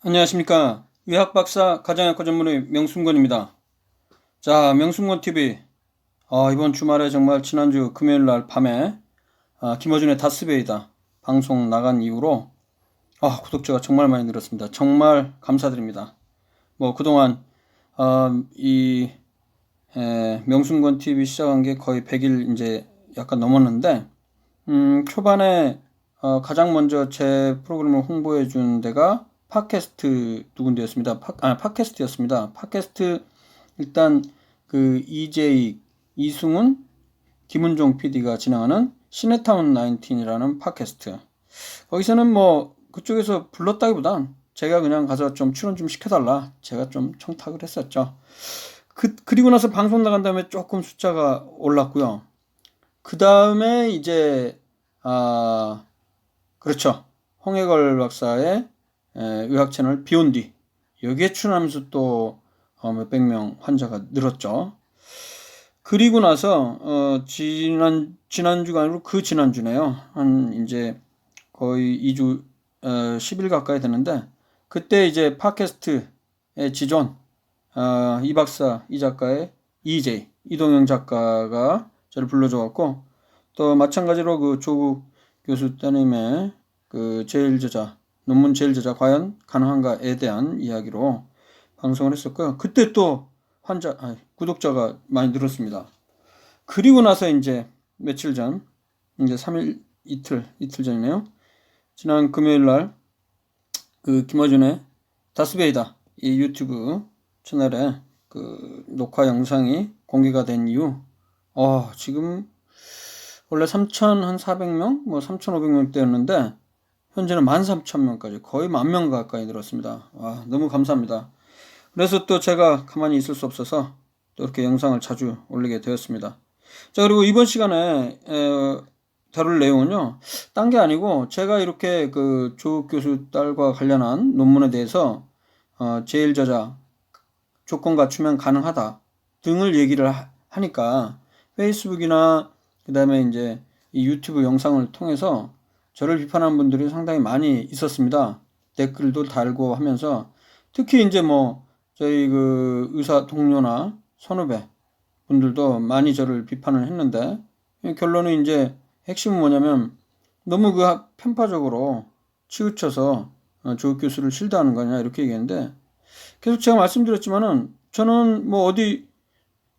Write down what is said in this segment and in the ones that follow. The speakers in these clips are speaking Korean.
안녕하십니까. 의학박사 가정의학과 전문의 명순건입니다. 자, 명순건TV. 이번 주말에 정말 지난주 금요일날 밤에 김어준의 다스베이다 방송 나간 이후로 구독자가 정말 많이 늘었습니다. 정말 감사드립니다. 뭐 그동안 이 명순건TV 시작한 게 거의 100일 이제 약간 넘었는데 초반에 가장 먼저 제 프로그램을 홍보해 준 데가 팟캐스트 누군데였습니다. 팟캐스트였습니다. 팟캐스트 일단 그 EJ 이승훈 김은종 PD가 진행하는 시네타운 19이라는 팟캐스트. 거기서는 뭐 그쪽에서 불렀다기보단 제가 그냥 가서 좀 출연 좀 시켜달라. 제가 좀 청탁을 했었죠. 그리고 나서 방송 나간 다음에 조금 숫자가 올랐고요. 그 다음에 이제 그렇죠. 홍해걸 박사의 의학 채널 비욘디 여기에 출연하면서 또 몇백 명 환자가 늘었죠. 그리고 나서 지난주가 아니고 그 지난주네요. 한 이제 거의 2주 10일 가까이 되는데 그때 이제 팟캐스트의 지존 이 박사 이 작가의 EJ 이동영 작가가 저를 불러줘 갖고 또 마찬가지로 그 조국 교수 따님의 그 제일저자 논문 제일저자 과연 가능한가에 대한 이야기로 방송을 했었고요. 그때 또 구독자가 많이 늘었습니다. 그리고 나서 이제 며칠 전 이제 3일 이틀 전이네요. 지난 금요일 날 그 김어준의 다스베이다 이 유튜브 채널에 그 녹화 영상이 공개가 된 이후 지금 원래 3,400명, 뭐 3,500명대였는데 현재는 13,000명까지 거의 10,000명 가까이 늘었습니다. 너무 감사합니다. 그래서 또 제가 가만히 있을 수 없어서 또 이렇게 영상을 자주 올리게 되었습니다. 자, 그리고 이번 시간에 다룰 내용은요, 딴 게 아니고 제가 이렇게 그 조국 교수 딸과 관련한 논문에 대해서 제일 저자 조건 갖추면 가능하다 등을 얘기를 하니까 페이스북이나 그 다음에 이제 이 유튜브 영상을 통해서 저를 비판하는 분들이 상당히 많이 있었습니다. 댓글도 달고 하면서 특히 이제 뭐 저희 그 의사 동료나 선후배 분들도 많이 저를 비판을 했는데 결론은 이제 핵심은 뭐냐면 너무 그 편파적으로 치우쳐서 조국 교수를 실드하는 거냐 이렇게 얘기했는데 계속 제가 말씀드렸지만은 저는 뭐 어디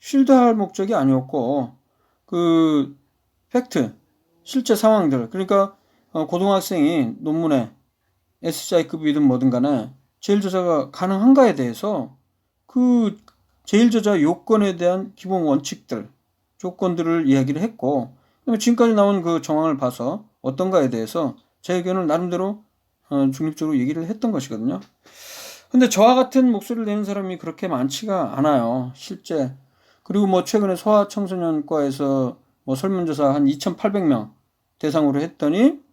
쉴드할 목적이 아니었고 그 팩트 실제 상황들 그러니까 고등학생이 논문에 SCI급이든 뭐든 간에 제일저자가 가능한가에 대해서 그 제일저자 요건에 대한 기본 원칙들 조건들을 이야기를 했고 지금까지 나온 그 정황을 봐서 어떤가에 대해서 제 의견을 나름대로 중립적으로 얘기를 했던 것이거든요. 근데 저와 같은 목소리를 내는 사람이 그렇게 많지가 않아요. 실제. 그리고 뭐 최근에 소아청소년과에서 뭐 설문조사 한 2,800명 대상으로 했더니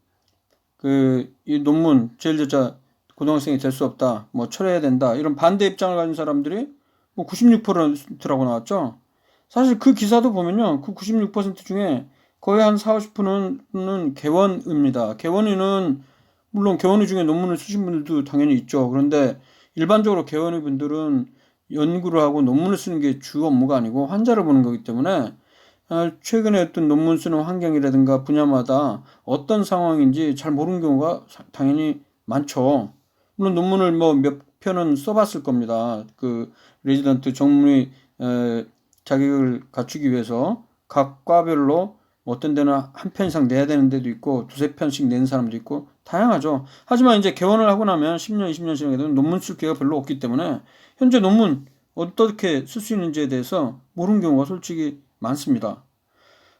이 논문 제일저자 고등학생이 될 수 없다. 뭐 철회해야 된다. 이런 반대 입장을 가진 사람들이 뭐 96%라고 나왔죠. 사실 그 기사도 보면요. 그 96% 중에 거의 한 4, 50%는 개원입니다. 개원의는 물론 개원의 중에 논문을 쓰신 분들도 당연히 있죠. 그런데 일반적으로 개원의 분들은 연구를 하고 논문을 쓰는 게 주 업무가 아니고 환자를 보는 거기 때문에 최근에 어떤 논문 쓰는 환경이라든가 분야마다 어떤 상황인지 잘 모르는 경우가 당연히 많죠. 물론 논문을 뭐 몇 편은 써봤을 겁니다. 그 레지던트 전문의 자격을 갖추기 위해서 각 과별로 어떤 데는 한 편 이상 내야 되는 데도 있고 두세 편씩 내는 사람도 있고 다양하죠. 하지만 이제 개원을 하고 나면 10년, 20년 지나게 되면 논문 쓸 기회가 별로 없기 때문에 현재 논문 어떻게 쓸 수 있는지에 대해서 모르는 경우가 솔직히 많습니다.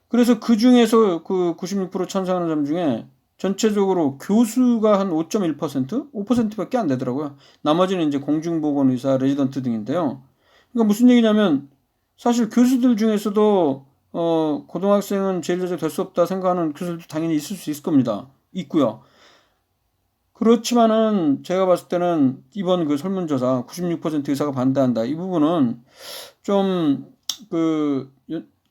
그래서 그 중에서 그 96% 찬성하는 사람 중에 전체적으로 교수가 한 5.1%? 5%밖에 안 되더라고요. 나머지는 이제 공중보건의사, 레지던트 등인데요. 그러니까 무슨 얘기냐면 사실 교수들 중에서도 고등학생은 제일저자 될 수 없다 생각하는 교수들도 당연히 있을 수 있을 겁니다. 있고요. 그렇지만은 제가 봤을 때는 이번 그 설문조사 96% 의사가 반대한다. 이 부분은 좀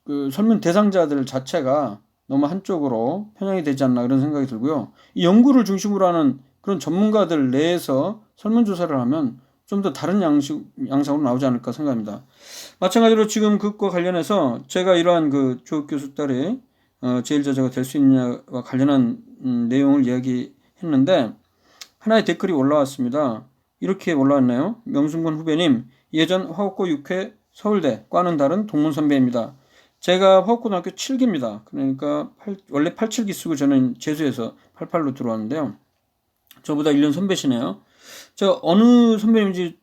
그 설문 대상자들 자체가 너무 한쪽으로 편향이 되지 않나 그런 생각이 들고요. 이 연구를 중심으로 하는 그런 전문가들 내에서 설문조사를 하면 좀 더 다른 양상으로 나오지 않을까 생각합니다. 마찬가지로 지금 그것과 관련해서 제가 이러한 그 조혁 교수 딸이 제1저자가 될 수 있냐와 관련한 내용을 이야기했는데 하나의 댓글이 올라왔습니다. 이렇게 올라왔나요? 명순권 후배님, 예전 화옥고 6회 서울대 과는 다른 동문 선배입니다. 제가 화옥고등학교 7기입니다. 그러니까 원래 87기 쓰고 저는 재수해서 88로 들어왔는데요. 저보다 1년 선배시네요. 제가 어느 선배님인지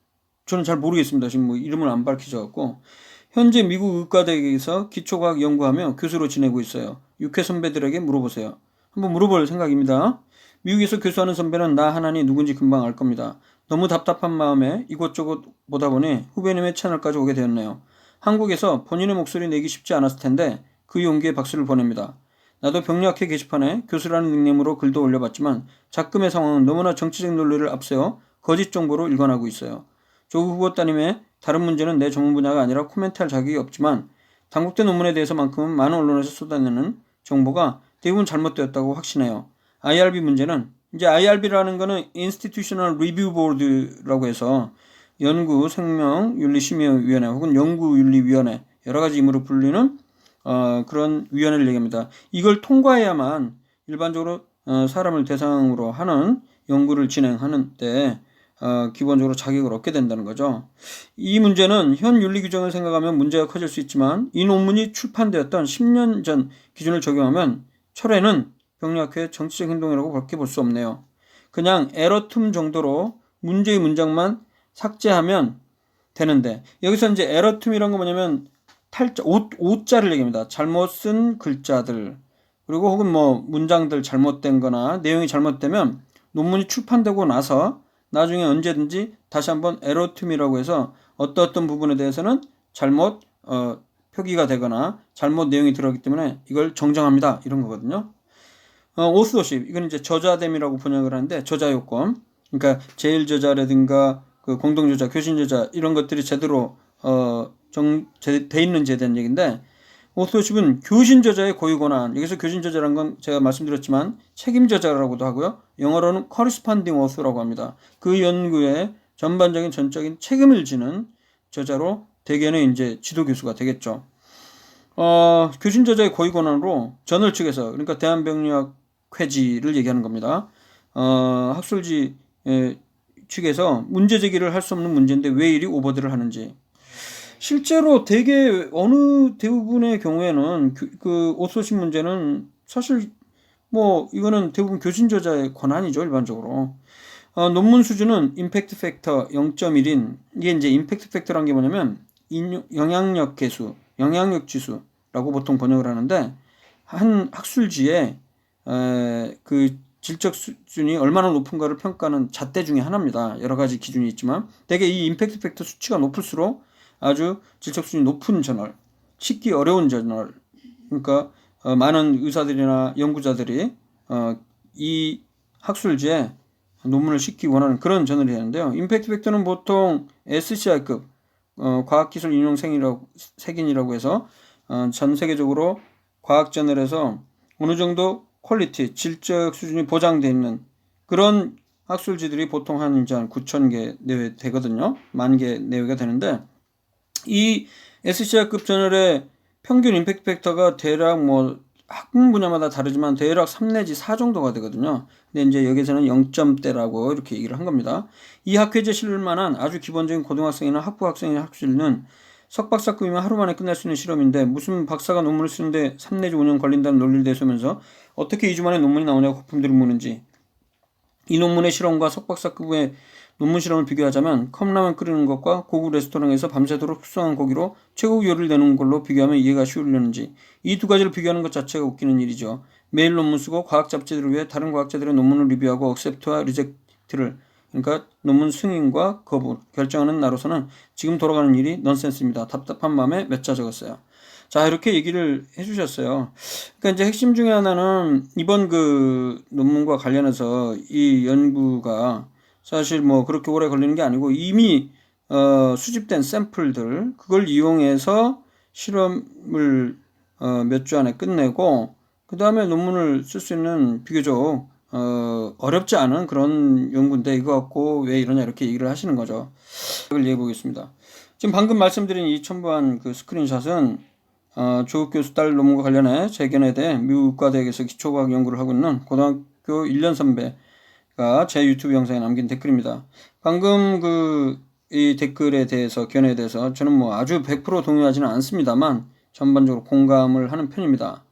저는 잘 모르겠습니다. 지금 뭐 이름을 안 밝히셔갖고. 현재 미국 의과대학에서 기초과학 연구하며 교수로 지내고 있어요. 육회 선배들에게 물어보세요. 한번 물어볼 생각입니다. 미국에서 교수하는 선배는 나 하나니 누군지 금방 알 겁니다. 너무 답답한 마음에 이곳저곳 보다 보니 후배님의 채널까지 오게 되었네요. 한국에서 본인의 목소리 내기 쉽지 않았을 텐데 그 용기에 박수를 보냅니다. 나도 병리학회 게시판에 교수라는 닉네임으로 글도 올려봤지만 작금의 상황은 너무나 정치적 논리를 앞세워 거짓 정보로 일관하고 있어요. 조국 후보 따님의 다른 문제는 내 전문 분야가 아니라 코멘트할 자격이 없지만 당국대 논문에 대해서만큼은 많은 언론에서 쏟아내는 정보가 대부분 잘못되었다고 확신해요. IRB 문제는 이제 IRB라는 거는 Institutional Review Board라고 해서 연구 생명윤리심의위원회 혹은 연구윤리위원회 여러 가지 이름으로 불리는 그런 위원회를 얘기합니다. 이걸 통과해야만 일반적으로 사람을 대상으로 하는 연구를 진행하는 때 기본적으로 자격을 얻게 된다는 거죠. 이 문제는 현 윤리 규정을 생각하면 문제가 커질 수 있지만 이 논문이 출판되었던 10년 전 기준을 적용하면 철회는 병리학회의 정치적 행동이라고 밖에 볼 수 없네요. 그냥 에러 틈 정도로 문제의 문장만 삭제하면 되는데 여기서 이제 에러 틈이란 거 뭐냐면 탈자, 오자를 얘기합니다. 잘못 쓴 글자들 그리고 혹은 뭐 문장들 잘못된 거나 내용이 잘못되면 논문이 출판되고 나서 나중에 언제든지 다시 한번 에러 틈이라고 해서 어떤 부분에 대해서는 잘못 표기가 되거나 잘못 내용이 들어가기 때문에 이걸 정정합니다. 이런 거거든요. 오스더십 이건 이제 저자됨이라고 번역을 하는데 저자 요건 그러니까 제1저자라든가 그 공동저자, 교신저자 이런 것들이 제대로 돼 있는지에 대한 얘기인데 오스더십은 교신저자의 고유권한 여기서 교신저자라는 건 제가 말씀드렸지만 책임저자라고도 하고요. 영어로는 corresponding author라고 합니다. 그 연구에 전반적인 전적인 책임을 지는 저자로 대개는 이제 지도교수가 되겠죠. 교신저자의 고유권한으로 저널 측에서 그러니까 대한병리학회지를 얘기하는 겁니다. 학술지 측에서 문제 제기를 할 수 없는 문제인데 왜 이리 오버들을 하는지 실제로 대개 어느 대부분의 경우에는 그 오소식 문제는 사실 뭐 이거는 대부분 교신저자의 권한이죠 일반적으로. 논문 수준은 임팩트 팩터 0.1인 이게 이제 임팩트 팩터란 게 뭐냐면 영향력 계수, 영향력 지수라고 보통 번역을 하는데 한 학술지에 그 질적 수준이 얼마나 높은가를 평가하는 잣대 중에 하나입니다. 여러 가지 기준이 있지만 대개 이 임팩트 팩터 수치가 높을수록 아주 질적 수준이 높은 저널, 찾기 어려운 저널, 그러니까 많은 의사들이나 연구자들이 이 학술지에 논문을 싣기 원하는 그런 저널이 되는데요. 임팩트 팩터는 보통 SCI급 과학기술 인용 세균이라고 해서 전 세계적으로 과학 저널에서 어느 정도 퀄리티, 질적 수준이 보장되어 있는 그런 학술지들이 보통 한 9,000개 내외 되거든요. 10,000개 내외가 되는데 이 SCI급 저널의 평균 임팩트 팩터가 대략 뭐 학문 분야마다 다르지만 대략 3 내지 4 정도가 되거든요. 근데 이제 여기서는 0점대라고 이렇게 얘기를 한 겁니다. 이 학회지에 실을 만한 아주 기본적인 고등학생이나 학부 학생의 학술은 석박사급이면 하루 만에 끝날 수 있는 실험인데 무슨 박사가 논문을 쓰는데 3 내지 5년 걸린다는 논리를 내세우면서 어떻게 2주 만에 논문이 나오냐고 거품들을 무는지 이 논문의 실험과 석박사급의 논문 실험을 비교하자면 컵라면 끓이는 것과 고급 레스토랑에서 밤새도록 숙성한 고기로 최고급 요리를 내는 걸로 비교하면 이해가 쉬우려는지 이 두 가지를 비교하는 것 자체가 웃기는 일이죠. 매일 논문 쓰고 과학 잡지들을 위해 다른 과학자들의 논문을 리뷰하고 억셉트와 리젝트를 그러니까 논문 승인과 거부 결정하는 나로서는 지금 돌아가는 일이 넌센스입니다. 답답한 마음에 몇 자 적었어요. 자 이렇게 얘기를 해주셨어요. 그러니까 이제 핵심 중에 하나는 이번 그 논문과 관련해서 이 연구가 사실 뭐 그렇게 오래 걸리는 게 아니고 이미 수집된 샘플들 그걸 이용해서 실험을 몇 주 안에 끝내고 그 다음에 논문을 쓸 수 있는 비교적 어렵지 않은 그런 연구인데 이거 갖고 왜 이러냐 이렇게 얘기를 하시는 거죠. 이걸 얘기해 보겠습니다. 지금 방금 말씀드린 이 첨부한 그 스크린샷은 조국 교수 딸 논문과 관련해 재견해대 미국 의과대학에서 기초과학 연구를 하고 있는 고등학교 1년 선배가 제 유튜브 영상에 남긴 댓글입니다. 방금 이 댓글에 대해서 견해에 대해서 저는 뭐 아주 100% 동의하지는 않습니다만 전반적으로 공감을 하는 편입니다.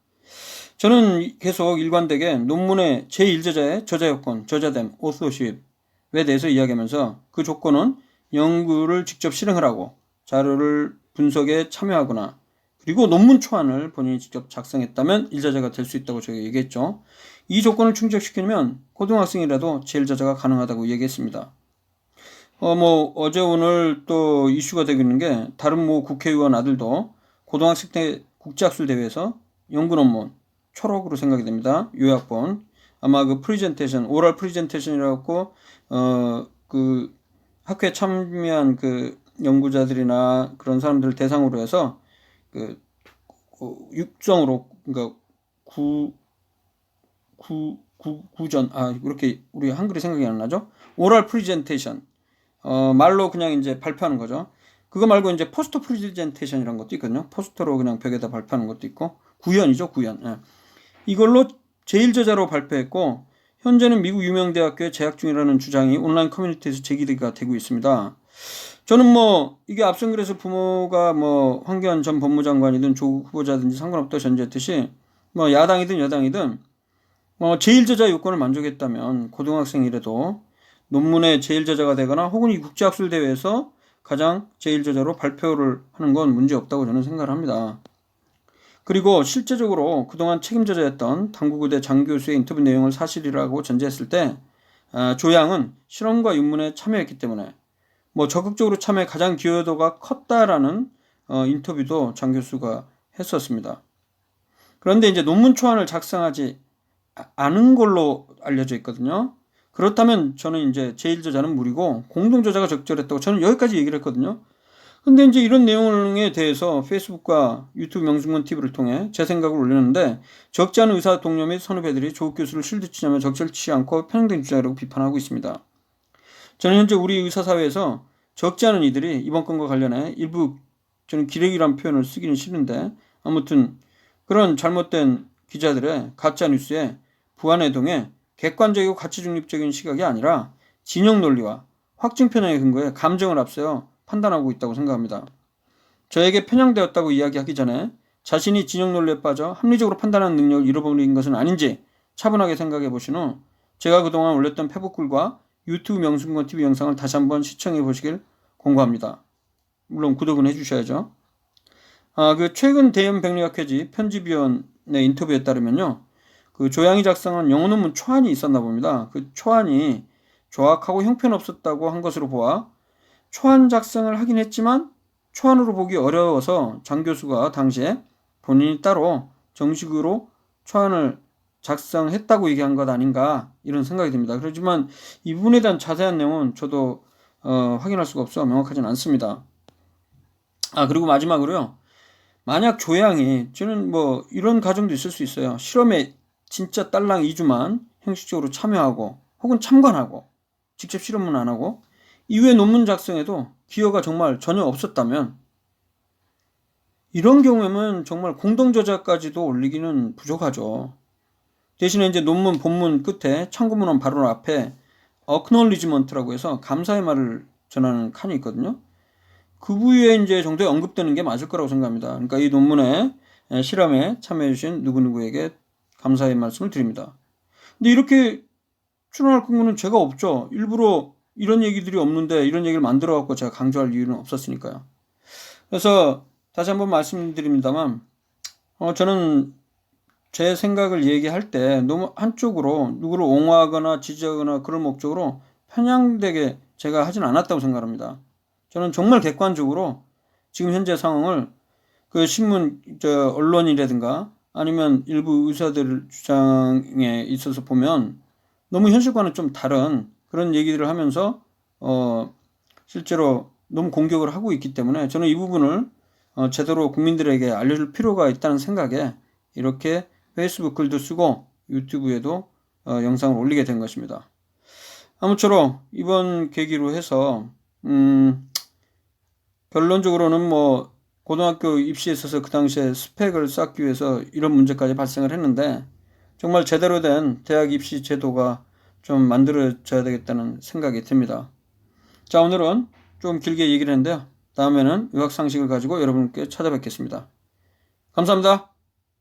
저는 계속 일관되게 논문의 제1저자의 저자요건, 저자됨, authorship에 대해서 이야기하면서 그 조건은 연구를 직접 실행하라고 자료를 분석에 참여하거나 그리고 논문 초안을 본인이 직접 작성했다면 1저자가 될 수 있다고 제가 얘기했죠. 이 조건을 충족시키면 고등학생이라도 제1저자가 가능하다고 얘기했습니다. 어제 오늘 또 이슈가 되고 있는 게 다른 국회의원 아들도 고등학생 때 국제학술대회에서 연구 논문 초록으로 생각이 됩니다. 요약본. 아마 그 프리젠테이션, 오랄 프리젠테이션이라고 그 학회에 참여한 그 연구자들이나 그런 사람들을 대상으로 해서 그 육성으로 그러니까 구전 이렇게 우리 한글이 생각이 안 나죠? 오랄 프리젠테이션. 말로 그냥 이제 발표하는 거죠. 그거 말고 이제 포스터 프리젠테이션이라는 것도 있거든요. 포스터로 그냥 벽에다 발표하는 것도 있고 구연이죠, 구연. 예. 이걸로 제1저자로 발표했고 현재는 미국 유명 대학교에 재학 중이라는 주장이 온라인 커뮤니티에서 제기가 되고 있습니다. 저는 이게 앞선 글에서 부모가 황교안 전 법무장관이든 조국 후보자든지 상관없다고 전제했듯이 야당이든 여당이든 제1저자 요건을 만족했다면 고등학생이라도 논문의 제1저자가 되거나 혹은 이 국제학술대회에서 가장 제1저자로 발표를 하는 건 문제없다고 저는 생각을 합니다. 그리고 실제적으로 그동안 책임저자였던 당구구대 장 교수의 인터뷰 내용을 사실이라고 전제했을 때 조양은 실험과 윤문에 참여했기 때문에 적극적으로 참여해 가장 기여도가 컸다라는 인터뷰도 장 교수가 했었습니다. 그런데 이제 논문 초안을 작성하지 않은 걸로 알려져 있거든요. 그렇다면 저는 이제 제1저자는 무리고 공동저자가 적절했다고 저는 여기까지 얘기를 했거든요. 근데 이제 이런 내용에 대해서 페이스북과 유튜브 명승문 TV를 통해 제 생각을 올렸는데 적지 않은 의사 동료 및 선후배들이 조국 교수를 실드치자며 적절치 않고 편향된 주장이라고 비판하고 있습니다. 저는 현재 우리 의사사회에서 적지 않은 이들이 이번 건과 관련해 일부 저는 기레기란 표현을 쓰기는 싫은데 아무튼 그런 잘못된 기자들의 가짜뉴스에 부안해동에 객관적이고 가치 중립적인 시각이 아니라 진영 논리와 확증 편향의 근거에 감정을 앞세워 판단하고 있다고 생각합니다. 저에게 편향되었다고 이야기하기 전에 자신이 진영 논리에 빠져 합리적으로 판단하는 능력을 잃어버린 것은 아닌지 차분하게 생각해 보신 후 제가 그동안 올렸던 페북글과 유튜브 명승권 TV 영상을 다시 한번 시청해 보시길 권고합니다. 물론 구독은 해주셔야죠. 그 최근 대연백리학회지 편집위원의 인터뷰에 따르면요. 그 조양이 작성한 영어 논문 초안이 있었나 봅니다. 그 초안이 조악하고 형편없었다고 한 것으로 보아 초안 작성을 하긴 했지만 초안으로 보기 어려워서 장 교수가 당시에 본인이 따로 정식으로 초안을 작성했다고 얘기한 것 아닌가 이런 생각이 듭니다. 그렇지만 이 부분에 대한 자세한 내용은 저도 확인할 수가 없어 명확하진 않습니다. 그리고 마지막으로요. 만약 조양이 저는 이런 가정도 있을 수 있어요. 실험에 진짜 딸랑 2주만 형식적으로 참여하고 혹은 참관하고 직접 실험은 안 하고 이후에 논문 작성에도 기여가 정말 전혀 없었다면 이런 경우에는 정말 공동저자까지도 올리기는 부족하죠. 대신에 이제 논문 본문 끝에 참고문헌 바로 앞에 acknowledgement라고 해서 감사의 말을 전하는 칸이 있거든요. 그 부위에 이제 정도에 언급되는 게 맞을 거라고 생각합니다. 그러니까 이 논문에 실험에 참여해주신 누구누구에게 감사의 말씀을 드립니다. 근데 이렇게 출연할 근거는 제가 없죠. 일부러 이런 얘기들이 없는데 이런 얘기를 만들어갖고 제가 강조할 이유는 없었으니까요. 그래서 다시 한번 말씀드립니다만 저는 제 생각을 얘기할 때 너무 한쪽으로 누구를 옹호하거나 지지하거나 그런 목적으로 편향되게 제가 하진 않았다고 생각합니다. 저는 정말 객관적으로 지금 현재 상황을 그 신문, 언론이라든가 아니면 일부 의사들 주장에 있어서 보면 너무 현실과는 좀 다른 그런 얘기들을 하면서 실제로 너무 공격을 하고 있기 때문에 저는 이 부분을 제대로 국민들에게 알려줄 필요가 있다는 생각에 이렇게 페이스북 글도 쓰고 유튜브에도 영상을 올리게 된 것입니다. 아무쪼록 이번 계기로 해서 결론적으로는 뭐 고등학교 입시에 있어서 그 당시에 스펙을 쌓기 위해서 이런 문제까지 발생을 했는데 정말 제대로 된 대학 입시 제도가 좀 만들어져야 되겠다는 생각이 듭니다. 자, 오늘은 좀 길게 얘기를 했는데요. 다음에는 의학 상식을 가지고 여러분께 찾아뵙겠습니다. 감사합니다.